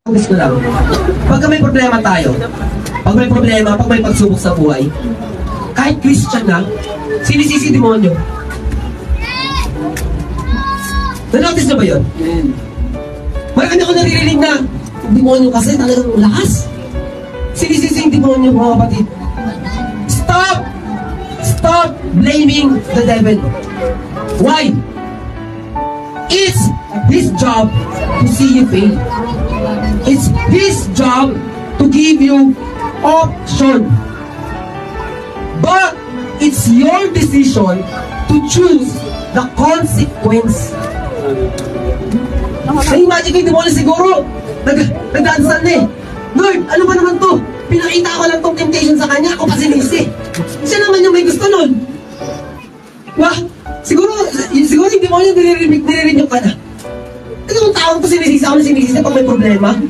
Gusto lang. Pag may problema tayo, pag may pagsubok sa buhay, kahit Christian na, sinisisi demonyo. Na-notice na ba yun? Marami ako naririnig na demonyo kasi talagang lakas. Sinisisi yung demonyo, mga kapatid. Stop! Stop blaming the devil. Why? It's his job to see you fail. It's his job to give you option. But it's your decision to choose the consequence. Na-imagine ko yung demonyo siguro, nag-dansan na eh. Lord, ano ba naman to? Pinakita ko lang tong temptation sa kanya, ako pa sinisi. Siya naman yung may gusto nun. Wah, siguro yung demonyo nire-review ka na. Ito yung taong to sinisisi ako na sinisisi pag may problema.